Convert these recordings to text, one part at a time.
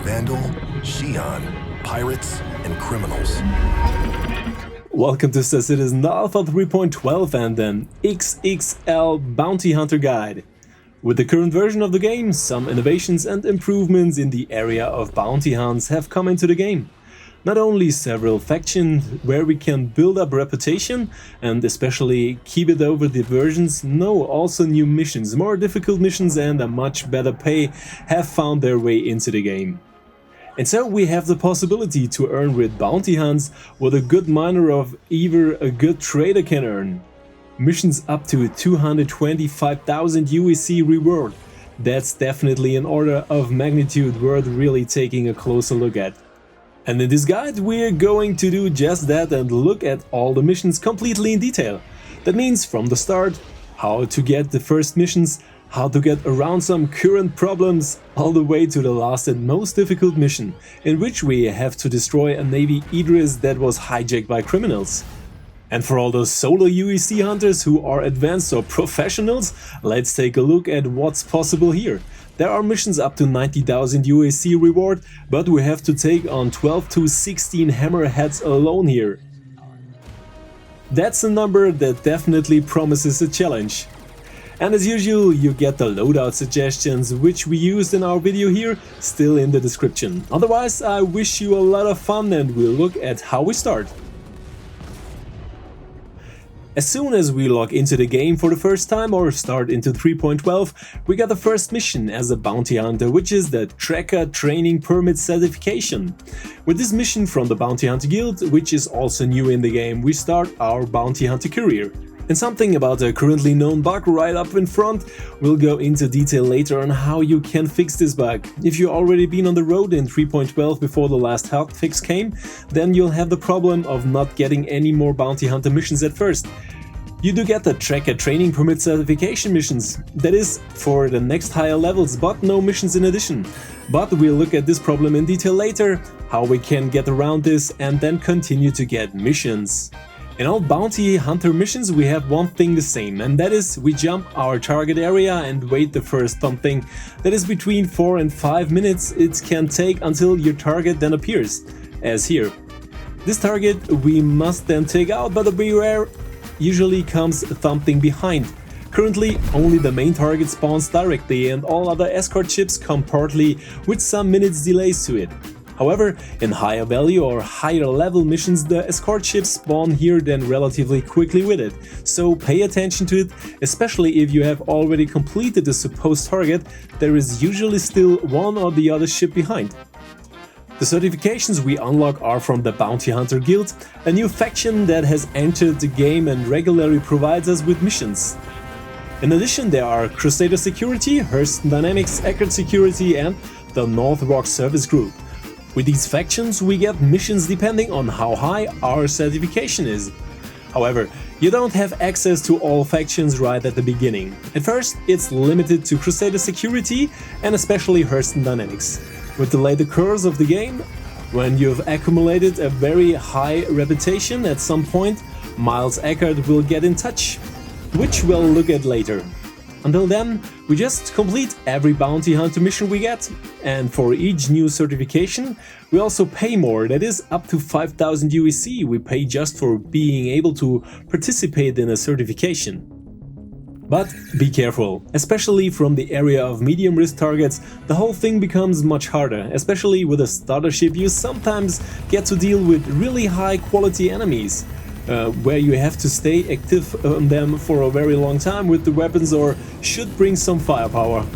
Vandal, Xi'an, pirates, and criminals. Welcome to Star Citizen Alpha 3.12 and an XXL Bounty Hunter guide. With the current version of the game, some innovations and improvements in the area of bounty hunts have come into the game. Not only several factions where we can build up reputation and especially keep it over the versions, no, also new missions, more difficult missions and a much better pay have found their way into the game. And so we have the possibility to earn with bounty hunts what a good miner or even a good trader can earn. Missions up to 225,000 UEC reward. That's definitely an order of magnitude worth really taking a closer look at. And in this guide we're going to do just that and look at all the missions completely in detail. That means from the start, how to get the first missions, how to get around some current problems, all the way to the last and most difficult mission, in which we have to destroy a Navy IDRIS that was hijacked by criminals. And for all those solo UEC hunters who are advanced or professionals, let's take a look at what's possible here. There are missions up to 90,000 UEC reward, but we have to take on 12 to 16 hammerheads alone here. That's a number that definitely promises a challenge. And as usual, you get the loadout suggestions, which we used in our video here, still in the description. Otherwise, I wish you a lot of fun and we'll look at how we start. As soon as we log into the game for the first time or start into 3.12, we got the first mission as a bounty hunter, which is the Tracker Training Permit certification. With this mission from the Bounty Hunter Guild, which is also new in the game, we start our bounty hunter career. And something about a currently known bug right up in front, we'll go into detail later on how you can fix this bug. If you've already been on the road in 3.12 before the last health fix came, then you'll have the problem of not getting any more bounty hunter missions at first. You do get the Tracker Training Permit certification missions, that is for the next higher levels, but no missions in addition. But we'll look at this problem in detail later, how we can get around this and then continue to get missions. In all bounty hunter missions we have one thing the same, and that is we jump our target area and wait the first something that is between 4 and 5 minutes it can take until your target then appears, as here. This target we must then take out, but beware, usually comes something behind. Currently only the main target spawns directly and all other escort ships come partly with some minutes delays to it. However, in higher value or higher level missions the escort ships spawn here then relatively quickly with it, so pay attention to it, especially if you have already completed the supposed target, there is usually still one or the other ship behind. The certifications we unlock are from the Bounty Hunter Guild, a new faction that has entered the game and regularly provides us with missions. In addition there are Crusader Security, Hurston Dynamics, Eckhart Security and the North Rock Service Group. With these factions we get missions depending on how high our certification is. However, you don't have access to all factions right at the beginning. At first it's limited to Crusader Security and especially Hurston Dynamics. With the later course of the game, when you've accumulated a very high reputation at some point, Miles Eckhart will get in touch, which we'll look at later. Until then, we just complete every bounty hunter mission we get, and for each new certification we also pay more, that is up to 5,000 UEC we pay just for being able to participate in a certification. But be careful, especially from the area of medium risk targets, the whole thing becomes much harder, especially with a starter ship you sometimes get to deal with really high quality enemies. Where you have to stay active on them for a very long time with the weapons or should bring some firepower.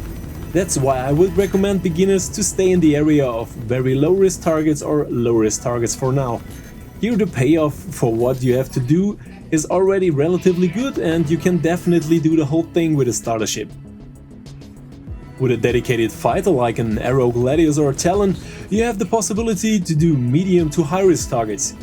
That's why I would recommend beginners to stay in the area of very low risk targets or low risk targets for now. Here the payoff for what you have to do is already relatively good and you can definitely do the whole thing with a starter ship. With a dedicated fighter like an Arrow, Gladius or Talon, you have the possibility to do medium to high risk targets.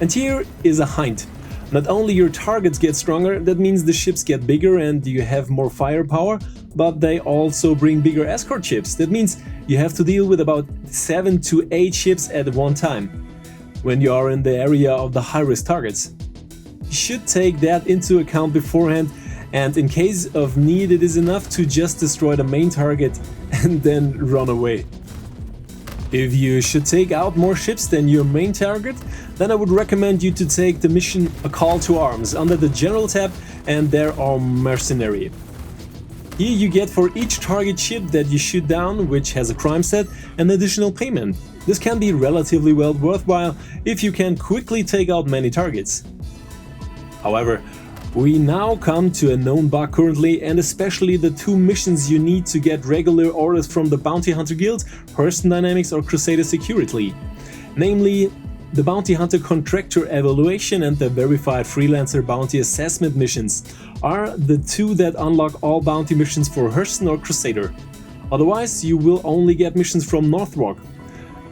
And here is a hint. Not only your targets get stronger, that means the ships get bigger and you have more firepower, but they also bring bigger escort ships. That means you have to deal with about 7 to 8 ships at one time when you are in the area of the high-risk targets. You should take that into account beforehand, and in case of need it is enough to just destroy the main target and then run away. If you should take out more ships than your main target, then I would recommend you to take the mission A Call to Arms under the General tab, and there are Mercenary. Here you get for each target ship that you shoot down, which has a crime set, an additional payment. This can be relatively well worthwhile if you can quickly take out many targets. However, we now come to a known bug currently, and especially the two missions you need to get regular orders from the Bounty Hunter Guild, Hurston Dynamics or Crusader Security. Namely, the Bounty Hunter Contractor Evaluation and the Verified Freelancer Bounty Assessment missions are the two that unlock all bounty missions for Hurston or Crusader. Otherwise, you will only get missions from Northrog.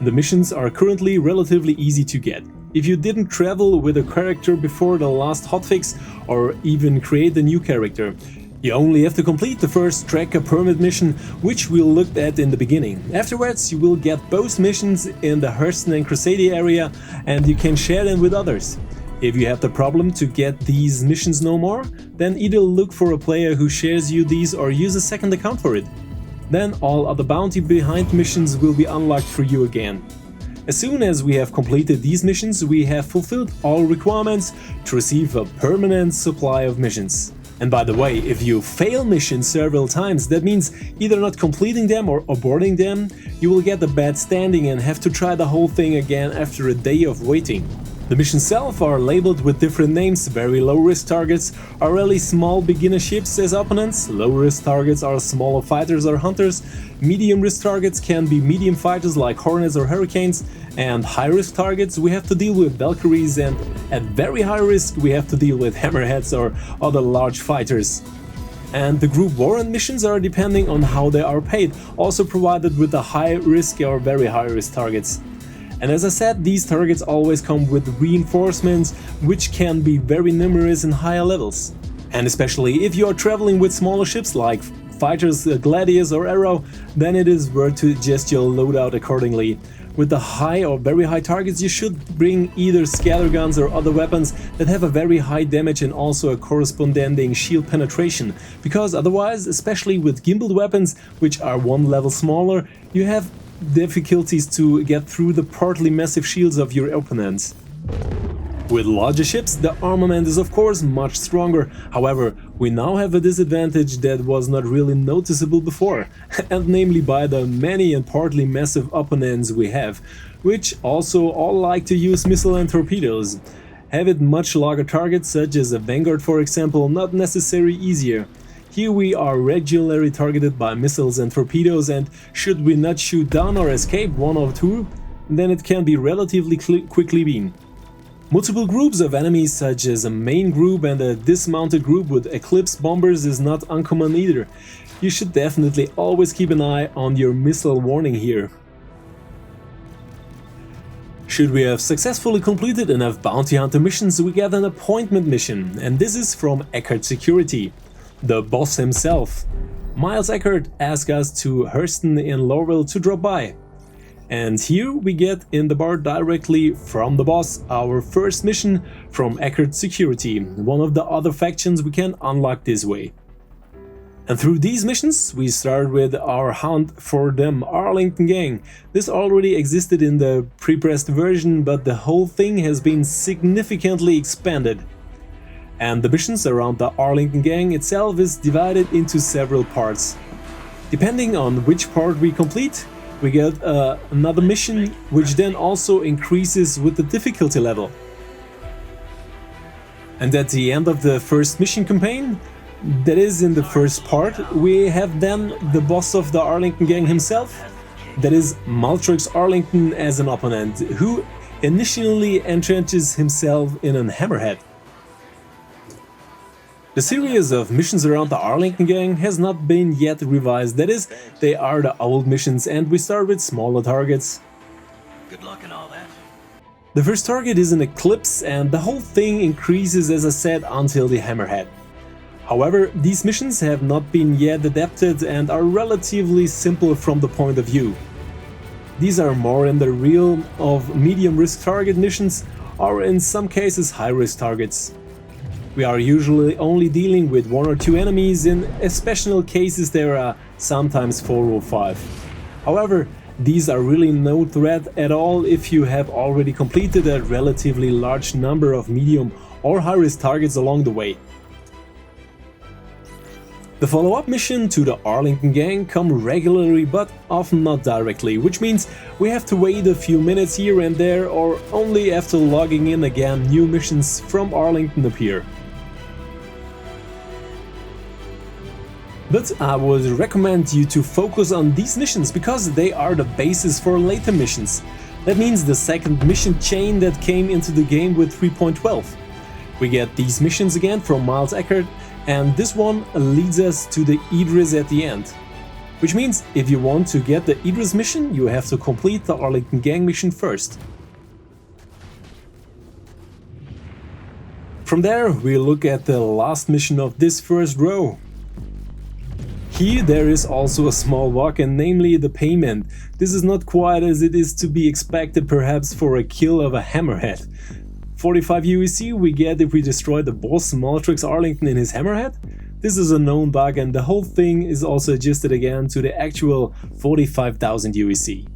The missions are currently relatively easy to get. If you didn't travel with a character before the last hotfix or even create a new character, you only have to complete the first Tracker Permit mission, which we looked at in the beginning. Afterwards, you will get both missions in the Hurston and Crusader area, and you can share them with others. If you have the problem to get these missions no more, then either look for a player who shares you these or use a second account for it. Then all other bounty behind missions will be unlocked for you again. As soon as we have completed these missions, we have fulfilled all requirements to receive a permanent supply of missions. And by the way, if you fail missions several times, that means either not completing them or aborting them, you will get a bad standing and have to try the whole thing again after a day of waiting. The missions itself are labeled with different names. Very low risk targets are really small beginner ships as opponents, low risk targets are smaller fighters or hunters, medium risk targets can be medium fighters like Hornets or Hurricanes, and high risk targets we have to deal with Valkyries, and at very high risk we have to deal with hammerheads or other large fighters. And the group Warrent missions are depending on how they are paid, also provided with the high risk or very high risk targets. And as I said, these targets always come with reinforcements, which can be very numerous in higher levels. And especially if you are traveling with smaller ships like fighters, Gladius or Arrow, then it is worth to adjust your loadout accordingly. With the high or very high targets, you should bring either scatterguns or other weapons that have a very high damage and also a corresponding shield penetration, because otherwise, especially with gimbaled weapons, which are one level smaller, you have difficulties to get through the partly massive shields of your opponents. With larger ships, the armament is of course much stronger. However, we now have a disadvantage that was not really noticeable before, and namely by the many and partly massive opponents we have, which also all like to use missile and torpedoes. Have it much larger targets, such as a Vanguard for example, not necessarily easier. Here we are regularly targeted by missiles and torpedoes, and should we not shoot down or escape one or two, then it can be relatively quickly beaten. Multiple groups of enemies, such as a main group and a dismounted group with Eclipse bombers, is not uncommon either. You should definitely always keep an eye on your missile warning here. Should we have successfully completed enough bounty hunter missions, we get an appointment mission, and this is from Eckhart Security. The boss himself. Miles Eckhart asked us to Hurston in Laurel to drop by. And here we get in the bar directly from the boss our first mission from Eckhart Security, one of the other factions we can unlock this way. And through these missions we start with our hunt for them Arlington gang. This already existed in the pre-pressed version, but the whole thing has been significantly expanded. And the missions around the Arlington gang itself is divided into several parts. Depending on which part we complete, we get another mission, which then also increases with the difficulty level. And at the end of the first mission campaign, that is in the first part, we have then the boss of the Arlington gang himself, that is Maltrox Arlington as an opponent, who initially entrenches himself in a hammerhead. The series of missions around the Arlington gang has not been yet revised, that is, they are the old missions and we start with smaller targets. Good luck and all that. The first target is an Eclipse and the whole thing increases, as I said, until the hammerhead. However, these missions have not been yet adapted and are relatively simple from the point of view. These are more in the realm of medium risk target missions, or in some cases high risk targets. We are usually only dealing with 1 or 2 enemies, in exceptional cases there are sometimes 4 or 5. However, These are really no threat at all if you have already completed a relatively large number of medium or high-risk targets along the way. The follow-up mission to the Arlington gang come regularly but often not directly, which means we have to wait a few minutes here and there, or only after logging in again new missions from Arlington appear. But I would recommend you to focus on these missions because they are the basis for later missions. That means the second mission chain that came into the game with 3.12. We get these missions again from Idris Eckhart, and this one leads us to the Idris at the end. Which means if you want to get the Idris mission, you have to complete the Arlington gang mission first. From there we look at the last mission of this first row. Here there is also a small bug, and namely the payment. This is not quite as it is to be expected perhaps for a kill of a hammerhead. 45 UEC we get if we destroy the boss Maltrix Arlington in his hammerhead. This is a known bug, and the whole thing is also adjusted again to the actual 45,000 UEC.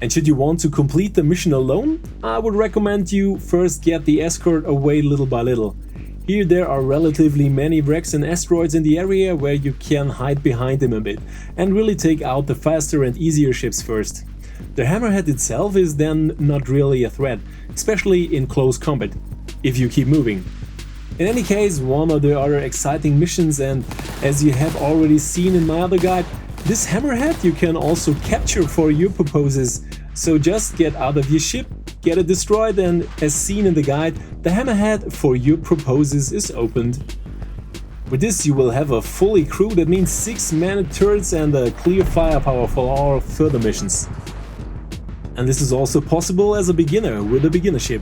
And should you want to complete the mission alone, I would recommend you first get the escort away little by little. Here there are relatively many wrecks and asteroids in the area where you can hide behind them a bit and really take out the faster and easier ships first. The hammerhead itself is then not really a threat, especially in close combat, if you keep moving. In any case, one of the other exciting missions, and as you have already seen in my other guide, this hammerhead you can also capture for your purposes. So just get out of your ship, get it destroyed, and as seen in the guide, the hammerhead for your purposes is opened. With this you will have a fully crew, that means 6 manned turrets and a clear firepower for all further missions. And this is also possible as a beginner with a beginner ship.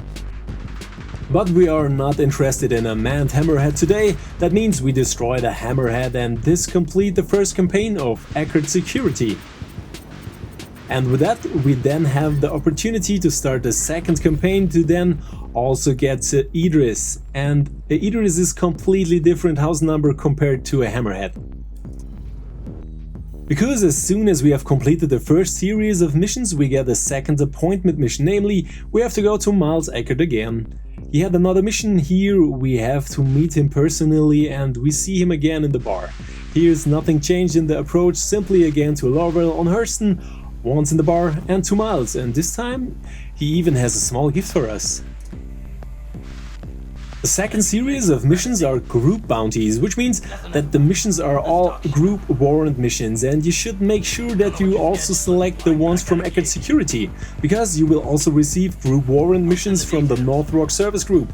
But we are not interested in a manned hammerhead today. That means we destroy the hammerhead and this complete the first campaign of Eckhart Security. And with that we then have the opportunity to start the second campaign to then also get to Idris. And Idris is completely different house number compared to a hammerhead. Because as soon as we have completed the first series of missions we get a second appointment mission, namely we have to go to Idris Eckhart again. He had another mission. Here we have to meet him personally and we see him again in the bar. Here's nothing changed in the approach, simply again to Laurel on Hurston, once in the bar and to Miles, and this time he even has a small gift for us. The second series of missions are group bounties, which means that the missions are all group warrant missions, and you should make sure that you also select the ones from Eckhart Security, because you will also receive group warrant missions from the North Rock Service Group.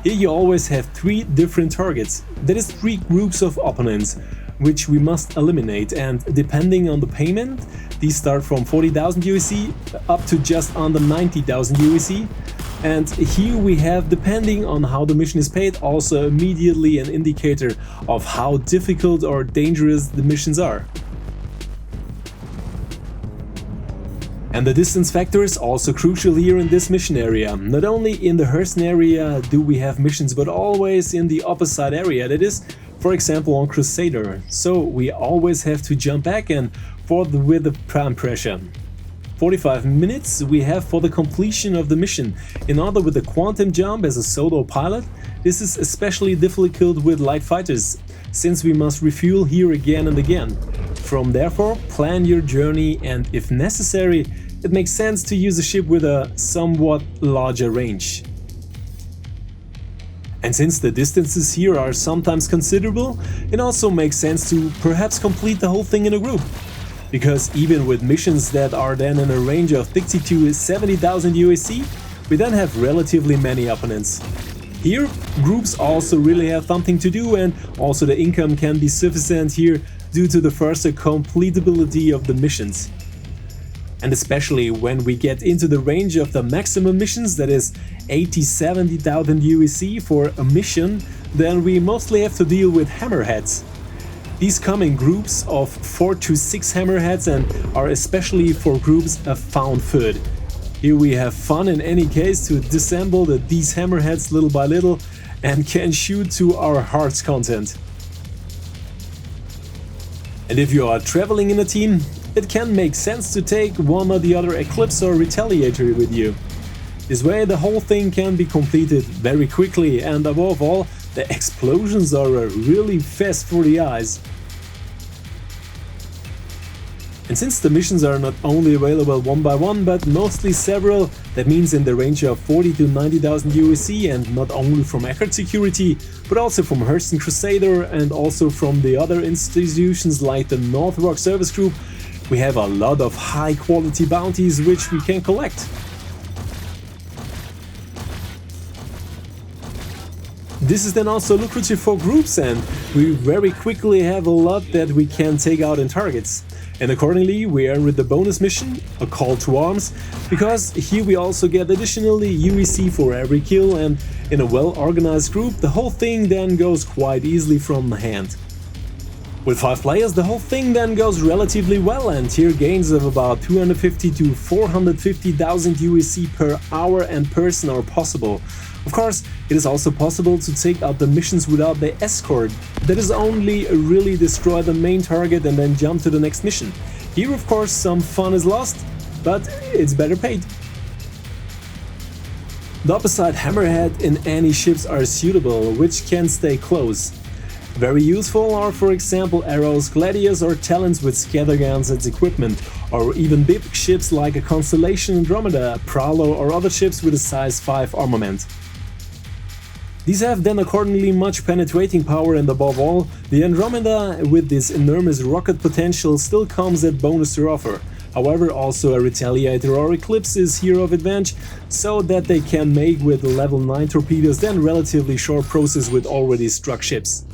Here you always have 3 different targets, that is 3 groups of opponents, which we must eliminate, and depending on the payment, these start from 40,000 UEC up to just under 90,000 UEC. And here we have, depending on how the mission is paid, also immediately an indicator of how difficult or dangerous the missions are. And the distance factor is also crucial here in this mission area. Not only in the Hurston area do we have missions, but always in the opposite area, that is, for example on Crusader. So we always have to jump back and forth with the prime pressure. 45 minutes we have for the completion of the mission. In order with the quantum jump as a solo pilot, this is especially difficult with light fighters, since we must refuel here again and again. Therefore, plan your journey, and if necessary, it makes sense to use a ship with a somewhat larger range. And since the distances here are sometimes considerable, it also makes sense to perhaps complete the whole thing in a group. Because even with missions that are then in a range of 60 to 70,000 UEC, we then have relatively many opponents. Here, groups also really have something to do, and also the income can be sufficient here due to the faster completability of the missions. And especially when we get into the range of the maximum missions, that is 80-70,000 UEC for a mission, then we mostly have to deal with hammerheads. These come in groups of 4 to 6 hammerheads and are especially for groups of found food. Here we have fun in any case to disassemble these hammerheads little by little and can shoot to our heart's content. And if you are traveling in a team, it can make sense to take one or the other Eclipse or Retaliator with you. This way the whole thing can be completed very quickly, and above all, the explosions are a really fast for the eyes. And since the missions are not only available one by one, but mostly several, that means in the range of 40 to 90,000 USC, and not only from Eckhart Security, but also from Hurston Crusader and also from the other institutions like the North Rock Service Group, we have a lot of high quality bounties which we can collect. This is then also lucrative for groups, and we very quickly have a lot that we can take out in targets. And accordingly we are with the bonus mission, a call to arms, because here we also get additionally UEC for every kill, and in a well-organized group the whole thing then goes quite easily from hand. With 5 players the whole thing then goes relatively well, and here gains of about 250 to 450,000 UEC per hour and person are possible. Of course, it is also possible to take out the missions without the escort, that is only really destroy the main target and then jump to the next mission. Here of course some fun is lost, but it's better paid. The opposite hammerhead in any ships are suitable, which can stay close. Very useful are for example arrows, gladiators or talents with scatterguns as equipment, or even big ships like a Constellation Andromeda, Prowler or other ships with a size 5 armament. These have then accordingly much penetrating power, and above all, the Andromeda with this enormous rocket potential still comes at bonus to offer. However, also a Retaliator or Eclipse is here of advantage, so that they can make with level 9 torpedoes then relatively short process with already struck ships.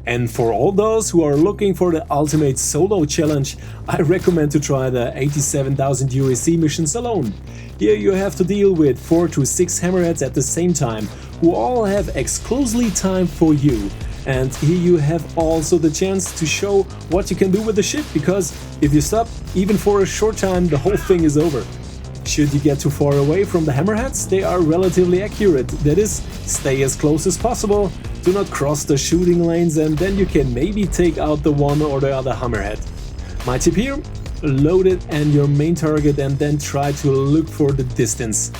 And for all those who are looking for the ultimate solo challenge, I recommend to try the 87,000 USC missions alone. Here you have to deal with 4 to 6 hammerheads at the same time, who all have exclusively time for you. And here you have also the chance to show what you can do with the ship, because if you stop, even for a short time, the whole thing is over. Should you get too far away from the hammerheads, they are relatively accurate, that is, stay as close as possible, do not cross the shooting lanes, and then you can maybe take out the one or the other hammerhead. My tip here, load it and your main target and then try to look for the distance.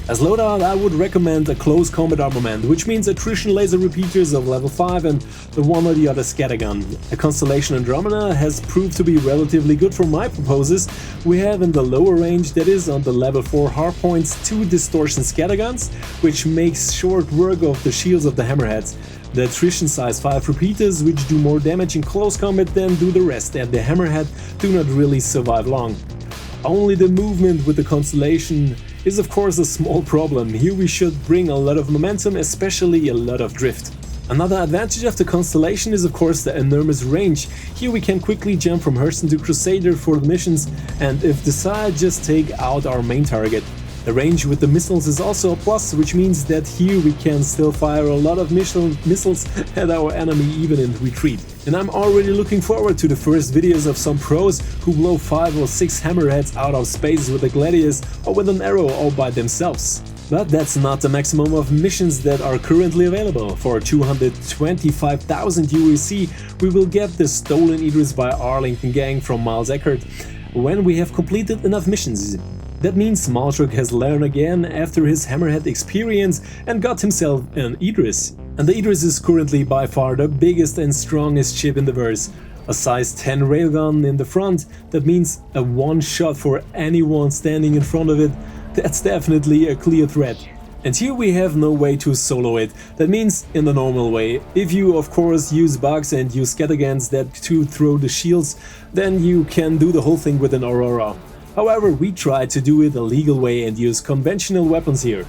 As loadout I would recommend a close combat armament, which means attrition laser repeaters of level 5 and the one or the other scattergun. A Constellation Andromeda has proved to be relatively good for my purposes. We have in the lower range, that is on the level 4 hardpoints, 2 distortion scatterguns, which makes short work of the shields of the hammerheads. The attrition size 5 repeaters, which do more damage in close combat than do the rest, and the hammerhead do not really survive long. Only the movement with the Constellation is of course a small problem. Here we should bring a lot of momentum, especially a lot of drift. Another advantage of the Constellation is of course the enormous range. Here we can quickly jump from Hurston to Crusader for the missions, and if desired just take out our main target. The range with the missiles is also a plus, which means that here we can still fire a lot of missiles at our enemy even in retreat. And I'm already looking forward to the first videos of some pros who blow 5 or 6 hammerheads out of space with a gladius or with an arrow all by themselves. But that's not the maximum of missions that are currently available. For 225,000 UEC we will get the Stolen Idris by Arlington Gang from Miles Eckhart when we have completed enough missions. That means Maltruk has learned again after his hammerhead experience and got himself an Idris. And the Idris is currently by far the biggest and strongest ship in the verse. A size 10 railgun in the front, that means a one shot for anyone standing in front of it. That's definitely a clear threat. And here we have no way to solo it. That means in the normal way. If you of course use bugs and use scatterguns that to throw the shields, then you can do the whole thing with an Aurora. However, we try to do it the legal way and use conventional weapons here.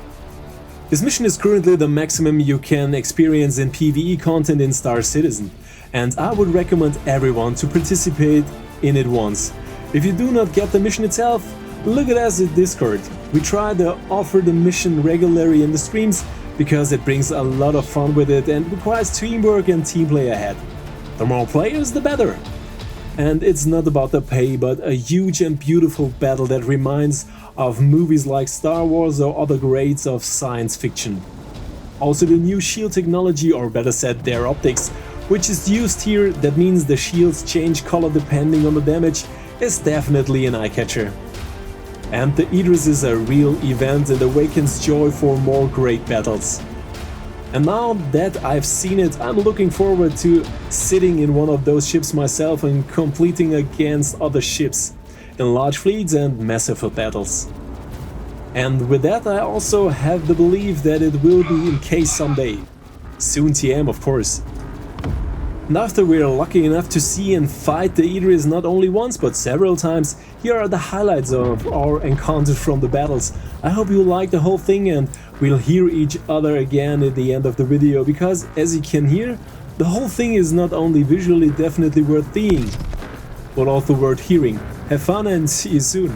This mission is currently the maximum you can experience in PvE content in Star Citizen, and I would recommend everyone to participate in it once. If you do not get the mission itself, look at us at Discord. We try to offer the mission regularly in the streams because it brings a lot of fun with it and requires teamwork and team play ahead. The more players, the better. And it's not about the pay, but a huge and beautiful battle that reminds of movies like Star Wars or other grades of science fiction. Also the new shield technology, or better said their optics, which is used here, that means the shields change color depending on the damage, is definitely an eye-catcher. And the Idris is a real event and awakens joy for more great battles. And now that I've seen it, I'm looking forward to sitting in one of those ships myself and completing against other ships in large fleets and massive battles. And with that, I also have the belief that it will be in case someday. Soon TM, of course. And after we're lucky enough to see and fight the Idris not only once but several times, here are the highlights of our encounters from the battles. I hope you like the whole thing, and we'll hear each other again at the end of the video, because as you can hear, the whole thing is not only visually definitely worth seeing, but also worth hearing. Have fun and see you soon.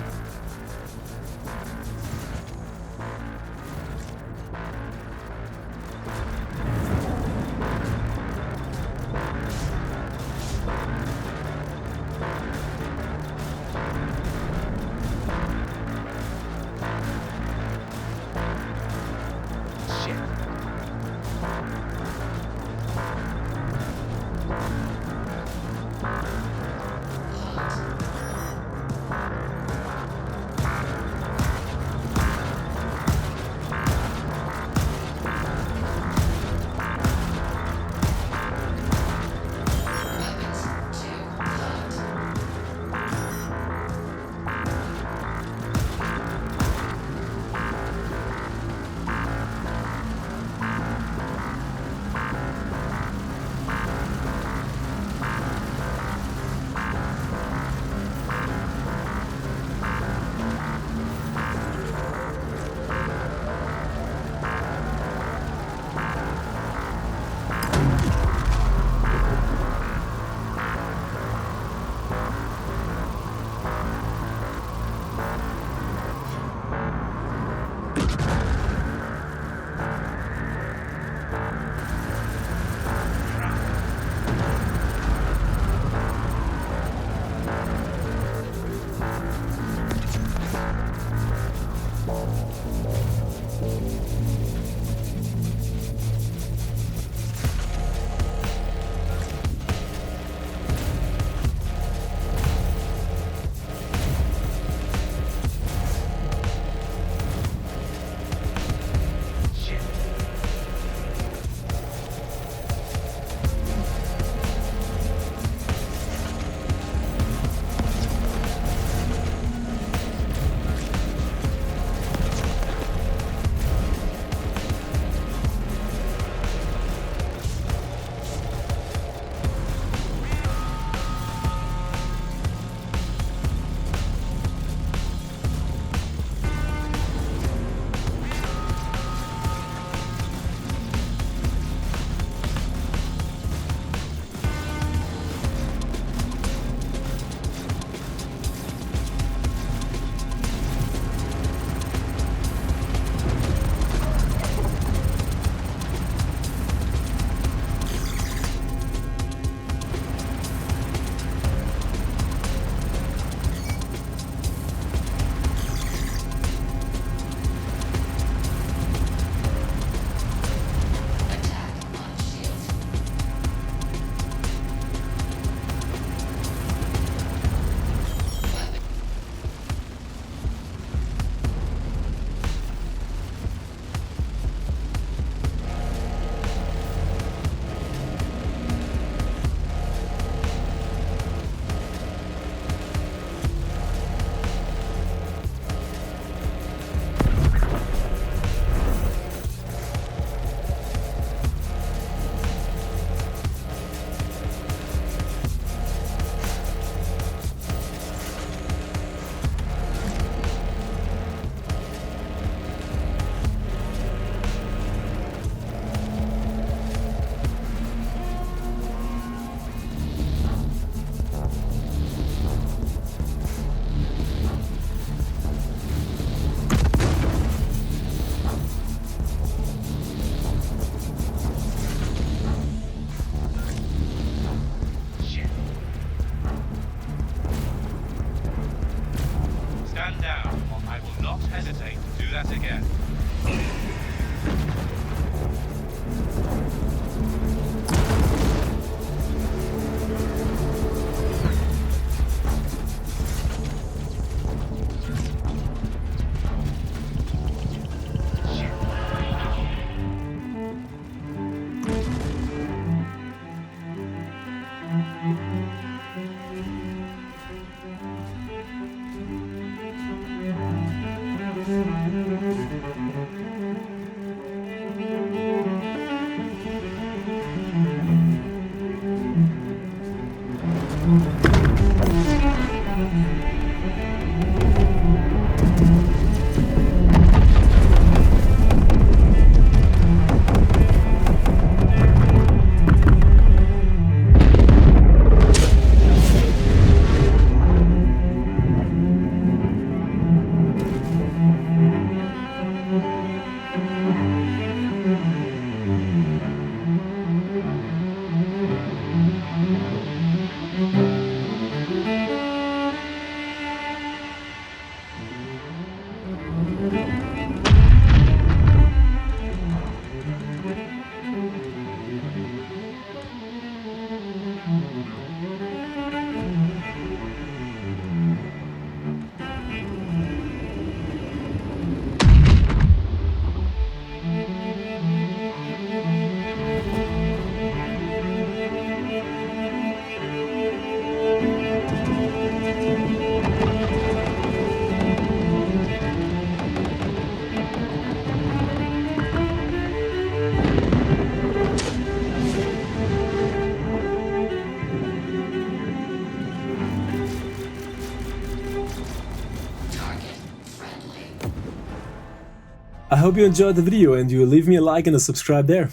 I hope you enjoyed the video and you leave me a like and a subscribe there.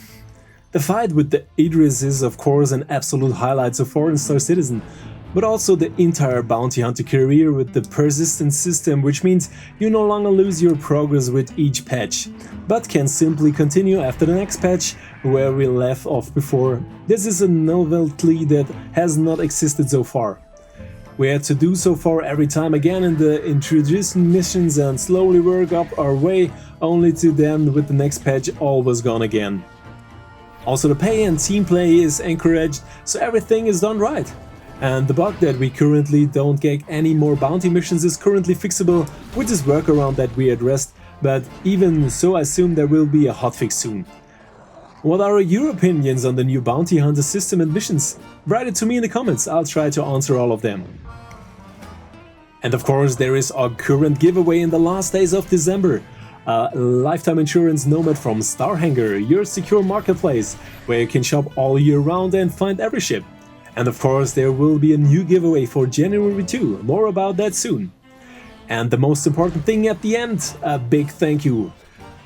The fight with the Idris is of course an absolute highlight so far in Star Citizen, but also the entire bounty hunter career with the persistent system, which means you no longer lose your progress with each patch, but can simply continue after the next patch where we left off before. This is a novelty that has not existed so far. We had to do so far every time again in the introduced missions and slowly work up our way, only to then with the next patch all was gone again. Also the pay and team play is encouraged, so everything is done right. And the bug that we currently don't get any more bounty missions is currently fixable with this workaround that we addressed, but even so I assume there will be a hotfix soon. What are your opinions on the new bounty hunter system and missions? Write it to me in the comments, I'll try to answer all of them. And of course there is our current giveaway in the last days of December. A lifetime insurance nomad from Star Hangar, your secure marketplace, where you can shop all year round and find every ship. And of course there will be a new giveaway for January 2, more about that soon. And the most important thing at the end, a big thank you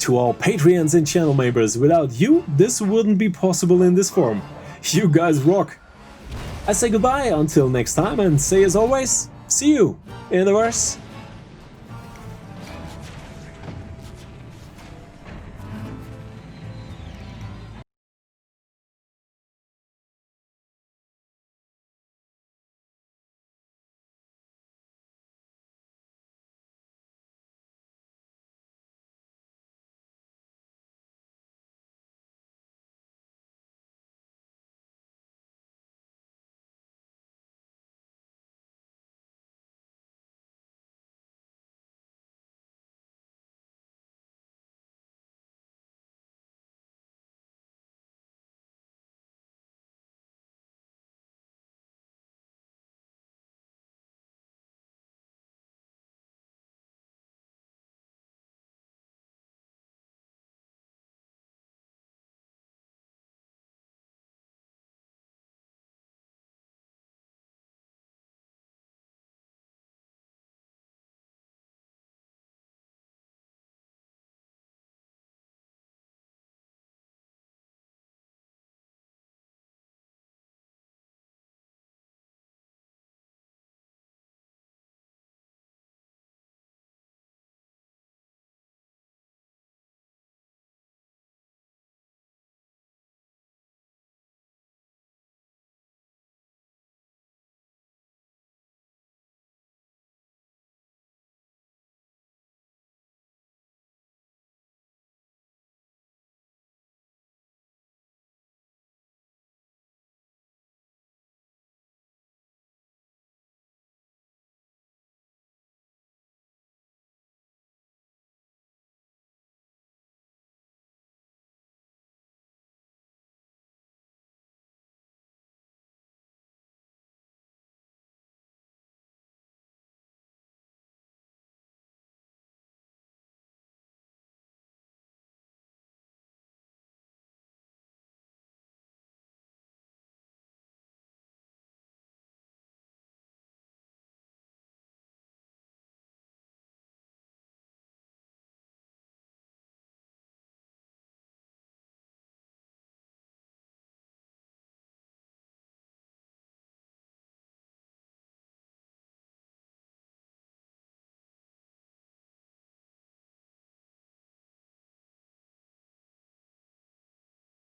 to all Patreons and channel members. Without you, this wouldn't be possible in this form. You guys rock! I say goodbye until next time and say as always, see you in the verse.